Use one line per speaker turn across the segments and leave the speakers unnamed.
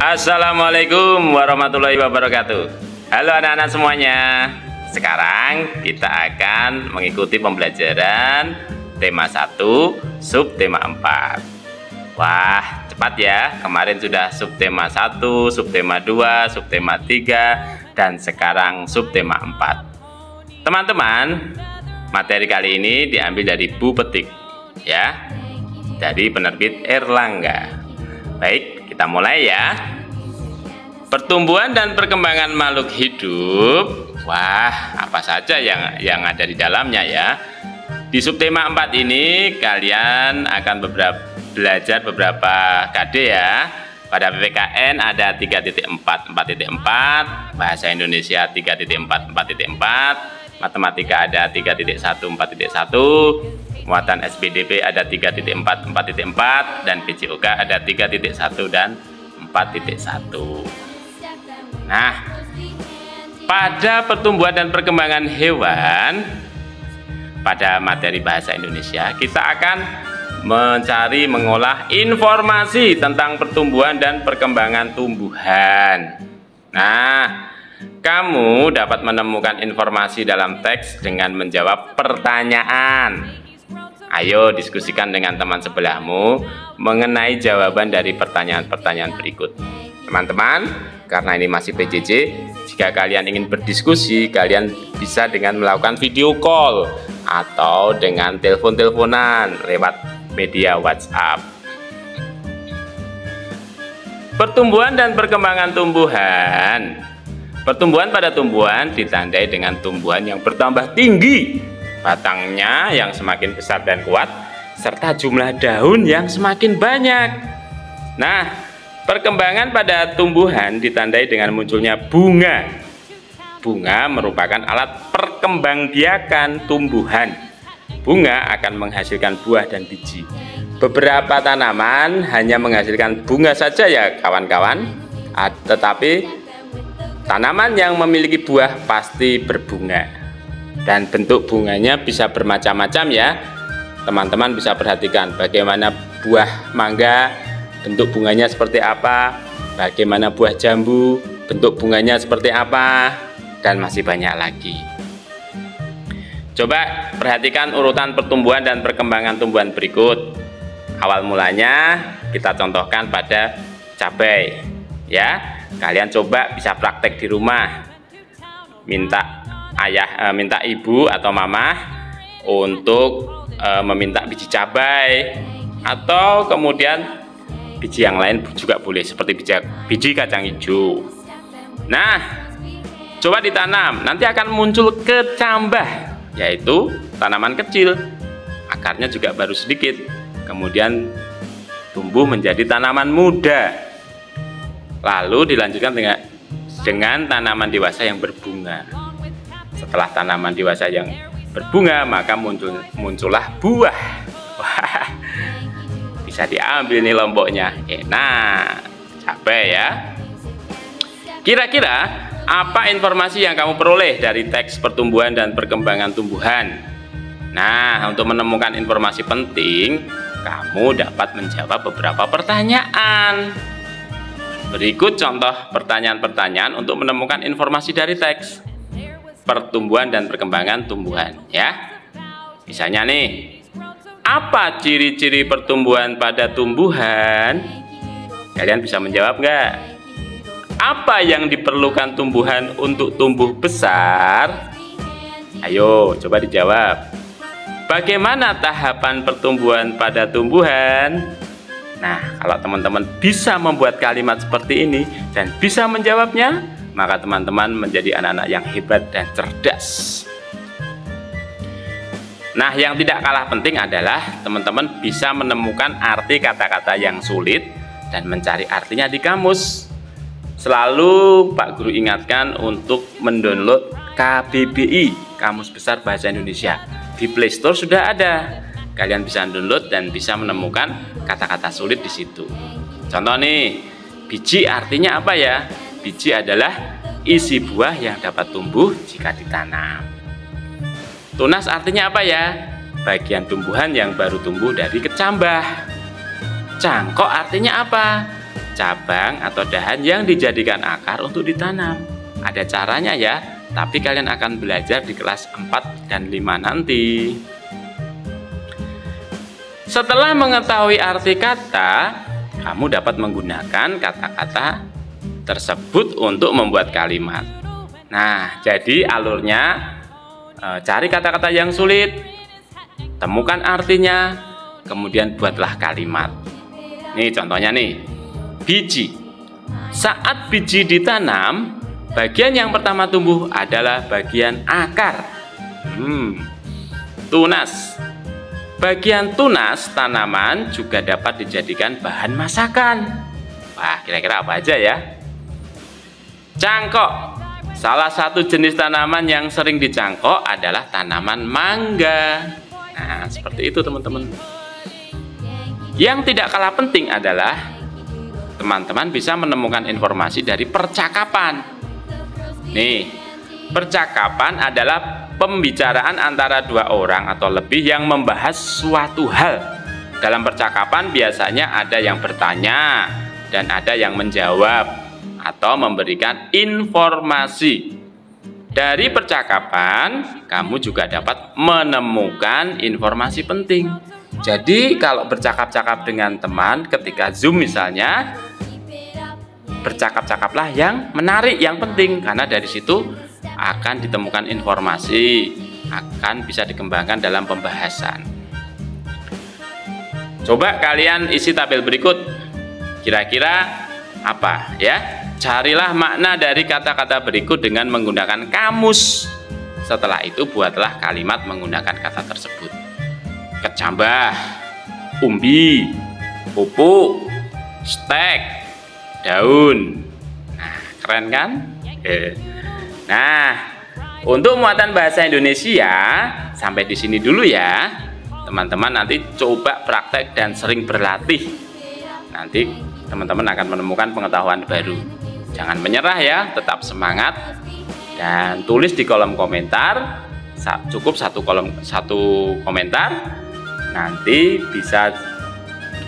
Assalamualaikum warahmatullahi wabarakatuh. Halo anak-anak semuanya. Sekarang kita akan mengikuti pembelajaran tema 1, subtema 4. Wah, cepat ya. Kemarin sudah subtema 1, subtema 2, subtema 3, dan sekarang subtema 4. Teman-teman, materi kali ini diambil dari Bu Petik ya, dari penerbit Erlangga. Baik, kita mulai ya. Pertumbuhan dan perkembangan makhluk hidup. Wah, apa saja yang ada di dalamnya ya. Di subtema 4 ini kalian akan belajar beberapa KD ya. Pada PPKN ada 3.4, 4.4, Bahasa Indonesia 3.4, 4.4, Matematika ada 3.1, 4.1, Muatan SPDP ada 3.4, 4.4, dan PJOK ada 3.1 dan 4.1. Nah, pada pertumbuhan dan perkembangan hewan, pada materi bahasa Indonesia kita akan mencari mengolah informasi tentang pertumbuhan dan perkembangan tumbuhan. Nah, kamu dapat menemukan informasi dalam teks dengan menjawab pertanyaan. Ayo diskusikan dengan teman sebelahmu mengenai jawaban dari pertanyaan-pertanyaan berikut. Teman-teman, karena ini masih PJJ, jika kalian ingin berdiskusi, kalian bisa dengan melakukan video call atau dengan telepon-teleponan lewat media WhatsApp. Pertumbuhan dan perkembangan tumbuhan. Pertumbuhan pada tumbuhan ditandai dengan tumbuhan yang bertambah tinggi, batangnya yang semakin besar dan kuat, serta jumlah daun yang semakin banyak. Nah, perkembangan pada tumbuhan ditandai dengan munculnya bunga. Bunga merupakan alat perkembangbiakan tumbuhan. Bunga akan menghasilkan buah dan biji. Beberapa tanaman hanya menghasilkan bunga saja ya kawan-kawan, tetapi tanaman yang memiliki buah pasti berbunga. Dan bentuk bunganya bisa bermacam-macam ya. Teman-teman bisa perhatikan bagaimana buah mangga, bentuk bunganya seperti apa, bagaimana buah jambu, bentuk bunganya seperti apa, dan masih banyak lagi. Coba perhatikan urutan pertumbuhan dan perkembangan tumbuhan berikut. Awal mulanya kita contohkan pada cabai ya. Kalian coba bisa praktek di rumah. Minta ibu atau mama untuk meminta biji cabai, atau kemudian biji yang lain juga boleh, seperti biji kacang hijau. Nah, coba ditanam, nanti akan muncul kecambah, yaitu tanaman kecil, akarnya juga baru sedikit, kemudian tumbuh menjadi tanaman muda, lalu dilanjutkan dengan tanaman dewasa yang berbunga. Setelah tanaman dewasa yang berbunga, maka muncullah buah. Wah, bisa diambil nih lomboknya, enak, cabai ya. Kira-kira apa informasi yang kamu peroleh dari teks pertumbuhan dan perkembangan tumbuhan? Nah, untuk menemukan informasi penting, kamu dapat menjawab beberapa pertanyaan. Berikut contoh pertanyaan-pertanyaan untuk menemukan informasi dari teks pertumbuhan dan perkembangan tumbuhan ya. Misalnya nih, apa ciri-ciri pertumbuhan pada tumbuhan? Kalian bisa menjawab nggak? Apa yang diperlukan tumbuhan untuk tumbuh besar? Ayo coba dijawab. Bagaimana tahapan pertumbuhan pada tumbuhan? Nah, kalau teman-teman bisa membuat kalimat seperti ini dan bisa menjawabnya, maka teman-teman menjadi anak-anak yang hebat dan cerdas. Nah, yang tidak kalah penting adalah teman-teman bisa menemukan arti kata-kata yang sulit dan mencari artinya di kamus. Selalu Pak Guru ingatkan untuk mendownload KBBI, Kamus Besar Bahasa Indonesia. Di Play Store sudah ada. Kalian bisa download dan bisa menemukan kata-kata sulit di situ. Contoh nih, biji artinya apa ya? Biji adalah isi buah yang dapat tumbuh jika ditanam. Tunas artinya apa ya? Bagian tumbuhan yang baru tumbuh dari kecambah. Cangkok artinya apa? cabang atau dahan yang dijadikan akar untuk ditanam. Ada caranya ya, tapi kalian akan belajar di kelas 4 dan 5 nanti. Setelah mengetahui arti kata, kamu dapat menggunakan kata-kata tersebut untuk membuat kalimat. Nah, jadi alurnya cari kata-kata yang sulit, temukan artinya, kemudian buatlah kalimat. Nih contohnya nih, biji. Saat biji ditanam, bagian yang pertama tumbuh adalah bagian akar. Tunas. Bagian tunas tanaman juga dapat dijadikan bahan masakan. Wah, kira-kira apa aja ya? Cangkok. Salah satu jenis tanaman yang sering dicangkok adalah tanaman mangga. Nah, seperti itu teman-teman. Yang tidak kalah penting adalah teman-teman bisa menemukan informasi dari percakapan. Nih, percakapan adalah pembicaraan antara dua orang atau lebih yang membahas suatu hal. Dalam percakapan biasanya ada yang bertanya dan ada yang menjawab atau memberikan informasi. Dari percakapan, kamu juga dapat menemukan informasi penting. Jadi, kalau bercakap-cakap dengan teman ketika Zoom misalnya, bercakap-cakaplah yang menarik, yang penting, karena dari situ akan ditemukan informasi, akan bisa dikembangkan dalam pembahasan. Coba kalian isi tabel berikut. Kira-kira apa ya? Carilah makna dari kata-kata berikut dengan menggunakan kamus. Setelah itu buatlah kalimat menggunakan kata tersebut. Kecambah, umbi, pupuk, stek, daun. Nah, keren kan? Nah, untuk muatan bahasa Indonesia sampai di sini dulu ya. Teman-teman nanti coba praktek dan sering berlatih. Nanti teman-teman akan menemukan pengetahuan baru. Jangan menyerah ya, tetap semangat dan tulis di kolom komentar. Cukup satu komentar. Nanti bisa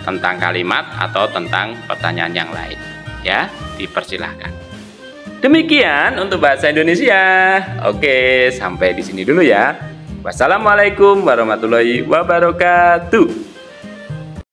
tentang kalimat atau tentang pertanyaan yang lain ya, dipersilahkan. Demikian untuk bahasa Indonesia. Oke, sampai di sini dulu ya. Wassalamualaikum warahmatullahi wabarakatuh.